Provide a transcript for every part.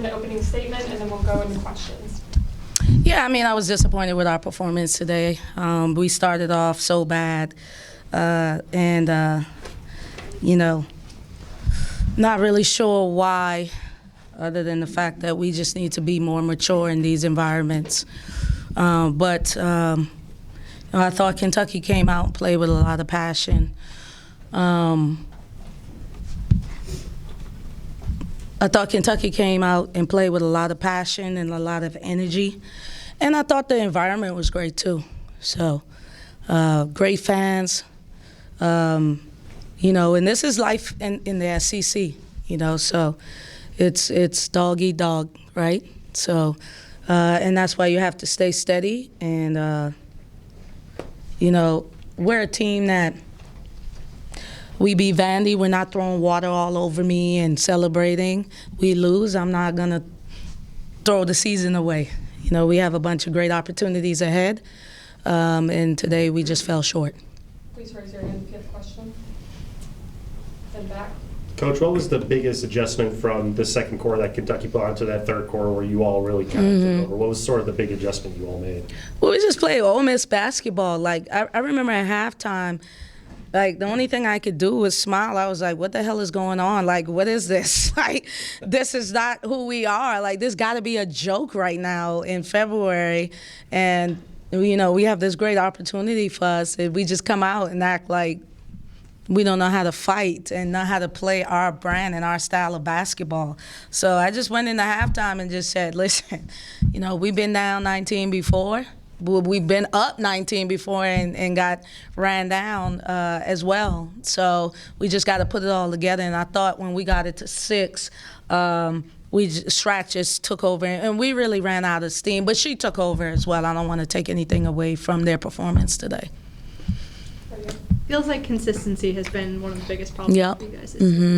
an opening statement, and then we'll go into questions. Yeah, I mean, I was disappointed with our performance today. We started off so bad, and not really sure why, other than the fact that we just need to be more mature in these environments. But I thought Kentucky came out and played with a lot of passion. I thought Kentucky came out and played with a lot of passion and a lot of energy. And I thought the environment was great, too. So, great fans. And this is life in the SEC, so it's dog eat dog, right? So, and that's why you have to stay steady. And, we're a team that we beat Vandy. We're not throwing water all over me and celebrating. We lose, I'm not going to throw the season away. We have a bunch of great opportunities ahead, and today we just fell short. Please raise your hand if you have a question. And back. Coach, what was the biggest adjustment from the second quarter that Kentucky put onto that third quarter where you all really kind of took over? What was sort of the big adjustment you all made? Well, we just played Ole Miss basketball. I remember at halftime, the only thing I could do was smile. I was like, what the hell is going on? What is this? This is not who we are. This got to be a joke right now in February. And, we have this great opportunity for us if we just come out and act like we don't know how to fight and know how to play our brand and our style of basketball. So I just went into halftime and just said, listen, we've been down 19 before. We've been up 19 before and got ran down as well. So we just got to put it all together. And I thought when we got it to 6, Strat just took over. And we really ran out of steam. But she took over as well. I don't want to take anything away from their performance today. Feels like consistency has been one of the biggest problems for you guys.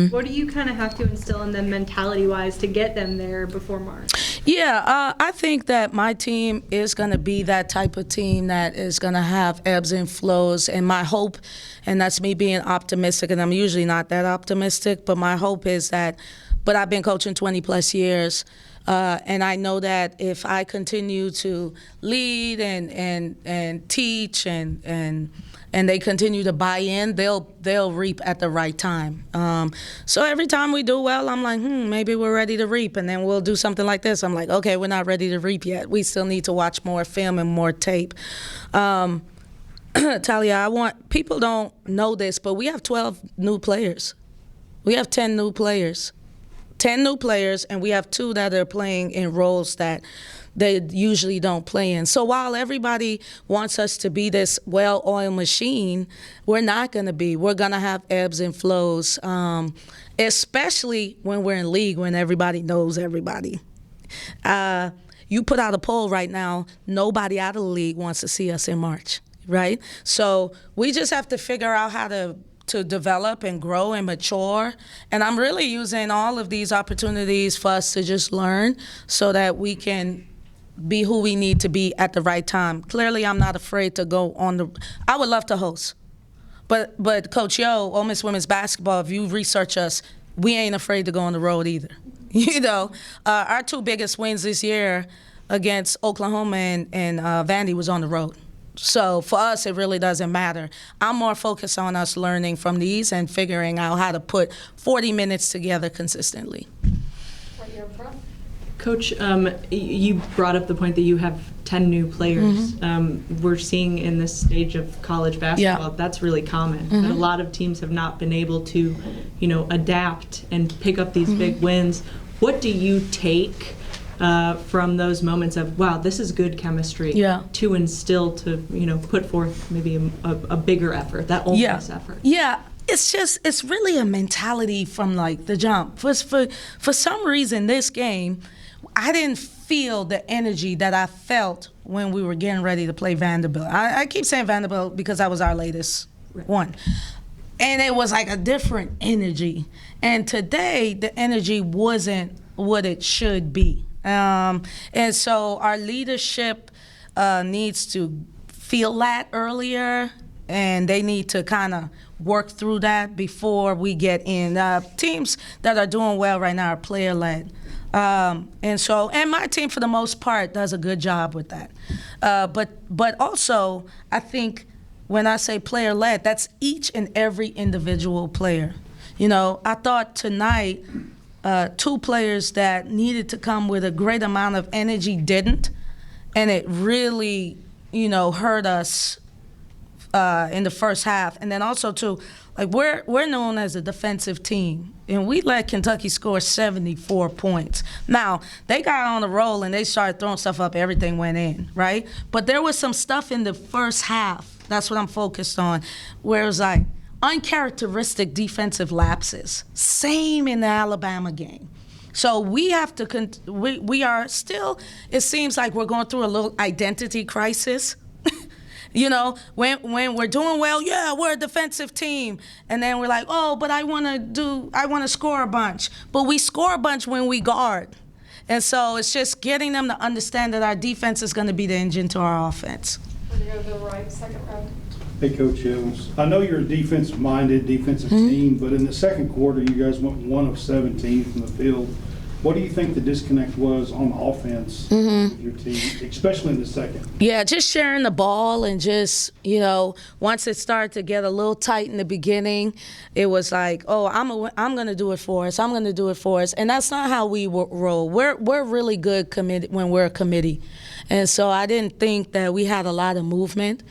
What do you kind of have to instill in them mentality-wise to get them there before March? Yeah, I think that my team is going to be that type of team that is going to have ebbs and flows. And my hope, and that's me being optimistic, and I'm usually not that optimistic, but my hope is that, but I've been coaching 20-plus years, and I know that if I continue to lead and teach and they continue to buy in, they'll reap at the right time. So every time we do well, I'm like, maybe we're ready to reap, and then we'll do something like this. I'm like, okay, we're not ready to reap yet. We still need to watch more film and more tape. Talia, people don't know this, but we have 12 new players. We have 10 new players. 10 new players, and we have 2 that are playing in roles that they usually don't play in. So while everybody wants us to be this well-oiled machine, we're not going to be. We're going to have ebbs and flows, especially when we're in league, when everybody knows everybody. You put out a poll right now, nobody out of the league wants to see us in March, right? So we just have to figure out how to develop and grow and mature. And I'm really using all of these opportunities for us to just learn so that we can be who we need to be at the right time. Clearly, I'm not afraid to go on I would love to host. But Coach Yo, Ole Miss women's basketball, if you research us, we ain't afraid to go on the road either. Our 2 biggest wins this year against Oklahoma and Vandy was on the road. So for us, it really doesn't matter. I'm more focused on us learning from these and figuring out how to put 40 minutes together consistently. Right here in front. Coach, you brought up the point that you have 10 new players. We're seeing in this stage of college basketball, that's really common. But a lot of teams have not been able to, adapt and pick up these big wins. What do you take from those moments of, wow, this is good chemistry, to instill, to put forth maybe a bigger effort, that Ole Miss effort? Yeah. It's really a mentality from the jump. For some reason, this game, I didn't feel the energy that I felt when we were getting ready to play Vanderbilt. I keep saying Vanderbilt because that was our latest one. And it was a different energy. And today, the energy wasn't what it should be. And so our leadership needs to feel that earlier, and they need to kind of work through that before we get in. Teams that are doing well right now are player-led. And my team, for the most part, does a good job with that. But also, I think when I say player-led, that's each and every individual player. You know, I thought tonight, 2 players that needed to come with a great amount of energy didn't, and it really, you know, hurt us in the first half. And then also, too, like we're known as a defensive team, and we let Kentucky score 74 points. Now, they got on a roll, and they started throwing stuff up. Everything went in, right? But there was some stuff in the first half, that's what I'm focused on, where it was like uncharacteristic defensive lapses. Same in the Alabama game. So we have to, we are still, it seems like we're going through a little identity crisis. You know, when we're doing well, yeah, we're a defensive team. And then we're like, oh, but I want to score a bunch. But we score a bunch when we guard. And so it's just getting them to understand that our defense is going to be the engine to our offense. We're going to go to the right, second row. Hey, Coach Hills. I know you're a defensive-minded defensive team, but in the second quarter, you guys went 1 of 17 from the field. What do you think the disconnect was on offense with your team, especially in the second? Yeah, just sharing the ball and just, you know, once it started to get a little tight in the beginning, it was like, oh, I'm going to do it for us. I'm going to do it for us. And that's not how we roll. We're really good when we're a committee. And so I didn't think that we had a lot of movement.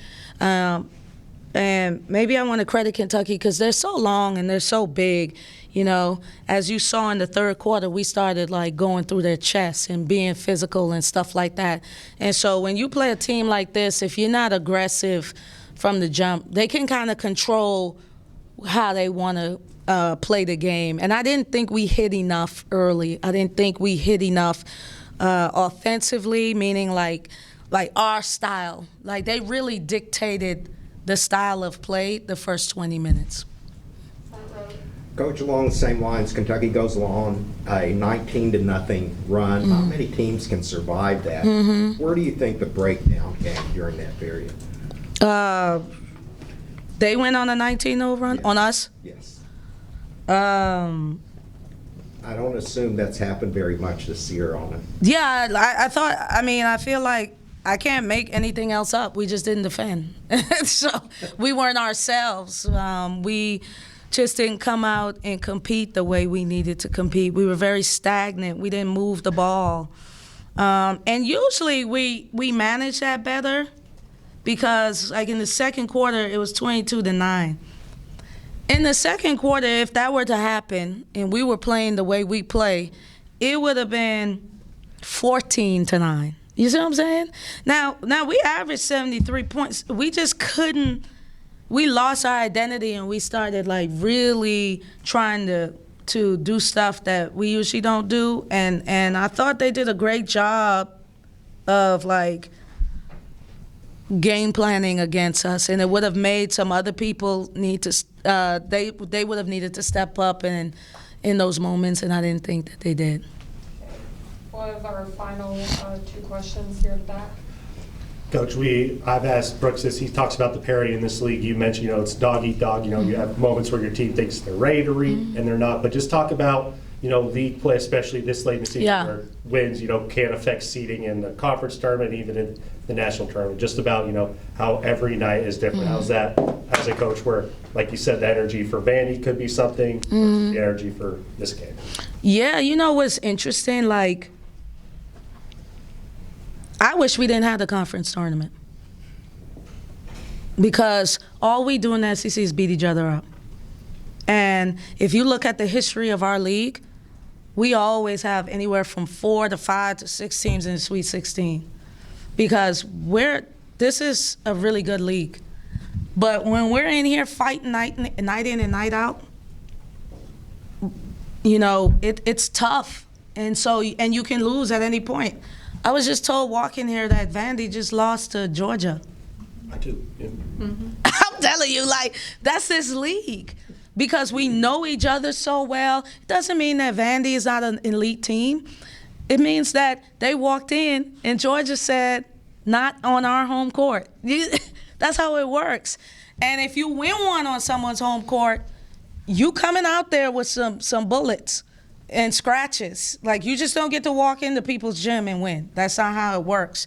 And maybe I want to credit Kentucky because they're so long and they're so big. You know, as you saw in the third quarter, we started like going through their chests and being physical and stuff like that. And so when you play a team like this, if you're not aggressive from the jump, they can kind of control how they want to play the game. And I didn't think we hit enough early. I didn't think we hit enough offensively, meaning like our style. Like they really dictated the style of play the first 20 minutes. Coach, along the same lines, Kentucky goes along a 19-0 run. Not many teams can survive that. Where do you think the breakdown came during that period? They went on a 19-0 run Yes. on us? Yes. I I don't assume that's happened very much this year on it. Yeah, I feel like I can't make anything else up. We just didn't defend. So we weren't ourselves. We just didn't come out and compete the way we needed to compete. We were very stagnant. We didn't move the ball. And usually we manage that better because, like in the second quarter, it was 22-9. In the second quarter, if that were to happen and we were playing the way we play, it would have been 14-9. You see what I'm saying? Now we averaged 73 points. We just couldn't. We lost our identity and we started like really trying to do stuff that we usually don't do. And I thought they did a great job of like game planning against us, and it would have made some other people need to. They would have needed to step up in those moments, and I didn't think that they did. One of our final 2 questions here at the back. Coach, I've asked Brooks this. He talks about the parity in this league. You mentioned, it's dog eat dog. You have moments where your team thinks they're ready to read and they're not. But just talk about, league play, especially this late in the season, where wins, can't affect seeding in the conference tournament, even in the national tournament. Just about, how every night is different. How's that as a coach where, like you said, the energy for Vandy could be something, versus the energy for this game? Yeah, what's interesting? Like, I wish we didn't have the conference tournament because all we do in the SEC is beat each other up. And if you look at the history of our league, we always have anywhere from 4 to 5 to 6 teams in the Sweet 16 because this is a really good league. But when we're in here fighting night in and night out, it's tough. And you can lose at any point. I was just told walking here that Vandy just lost to Georgia. I do. Yeah. I'm telling you, that's this league. Because we know each other so well. It doesn't mean that Vandy is not an elite team. It means that they walked in and Georgia said, not on our home court. That's how it works. And if you win one on someone's home court, you coming out there with some bullets. and scratches. Like, you just don't get to walk into people's gym and win. That's not how it works.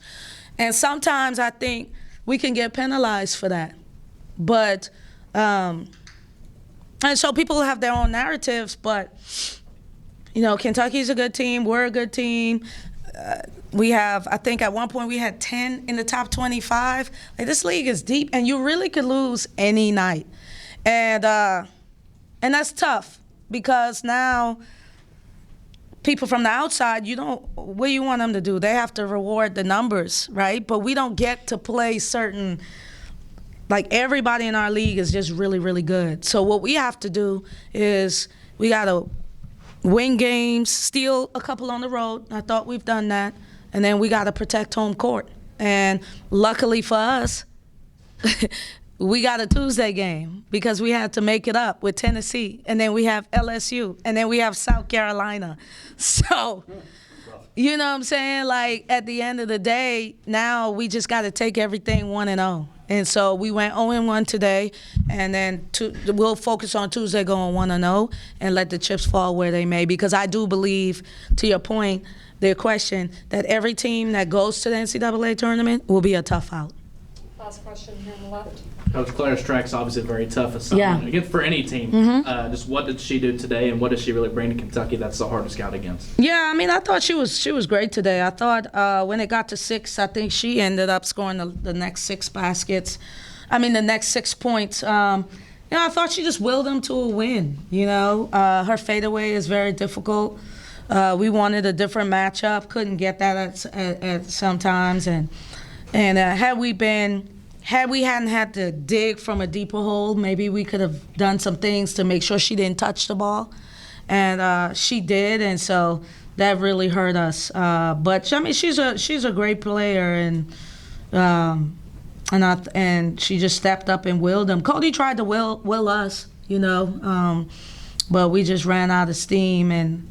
And sometimes I think we can get penalized for that. But, and so people have their own narratives, but, you know, Kentucky's a good team. We're a good team. We have, I think at one point we had 10 in the top 25. Like, this league is deep, and you really could lose any night. And that's tough, because now people from the outside, what do you want them to do? They have to reward the numbers, right? But we don't get to play certain, like, everybody in our league is just really, really good. So what we have to do is we got to win games, steal a couple on the road. I thought we've done that. And then we got to protect home court. And luckily for us, we got a Tuesday game because we had to make it up with Tennessee. And then we have LSU. And then we have South Carolina. So, you know what I'm saying? Like, at the end of the day, now we just got to take everything 1-0. And so we went 0-1 today, and then we'll focus on Tuesday going 1-0 and let the chips fall where they may. Because I do believe, to your point, the question, that every team that goes to the NCAA tournament will be a tough out. Last question here on the left. Coach Claire Strack's obviously a very tough assignment. Yeah. Again, for any team. Just what did she do today, and what does she really bring to Kentucky that's the hardest scout against? Yeah, I mean, I thought she was great today. I thought when it got to 6, I think she ended up scoring the next 6 baskets. I mean, the next 6 points. You know, I thought she just willed them to a win. You know, her fadeaway is very difficult. We wanted a different matchup, couldn't get that at sometimes, and had we hadn't had to dig from a deeper hole, maybe we could have done some things to make sure she didn't touch the ball. And she did, and so that really hurt us. But I mean, she's a great player, and she just stepped up and willed them. Cody tried to will us, you know, but we just ran out of steam. And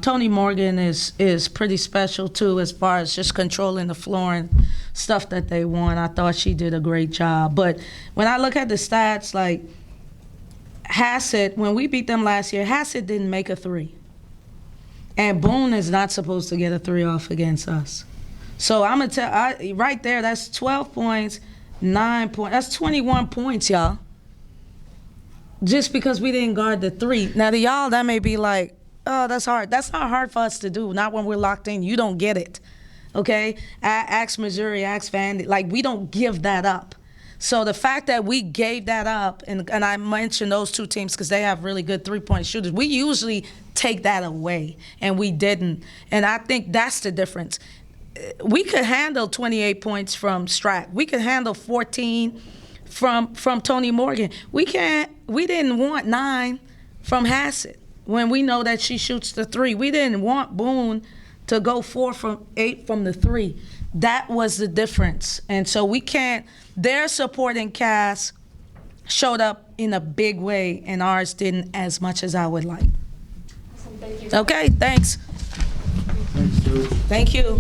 Toni Morgan is pretty special too, as far as just controlling the floor and stuff that they want. I thought she did a great job. But when I look at the stats, like Hassett, when we beat them last year, Hassett didn't make a 3. And Boone is not supposed to get a 3 off against us. So I'm going to tell, right there, that's 12 points, 9 points. That's 21 points, y'all. Just because we didn't guard the 3. Now, to y'all, that may be like, oh, that's hard. That's not hard for us to do. Not when we're locked in. You don't get it, okay? Ask Missouri, ask Vandy. Like, we don't give that up. So the fact that we gave that up, and I mentioned those 2 teams because they have really good three-point shooters. We usually take that away, and we didn't. And I think that's the difference. We could handle 28 points from Strack. We could handle 14 from Toni Morgan. We didn't want 9 from Hassett. When we know that she shoots the 3. We didn't want Boone to go 4 from 8 from the 3. That was the difference. And so we can't, their supporting cast showed up in a big way, and ours didn't as much as I would like. Awesome, thank you. Okay, thanks. Thanks, Coach. Thank you.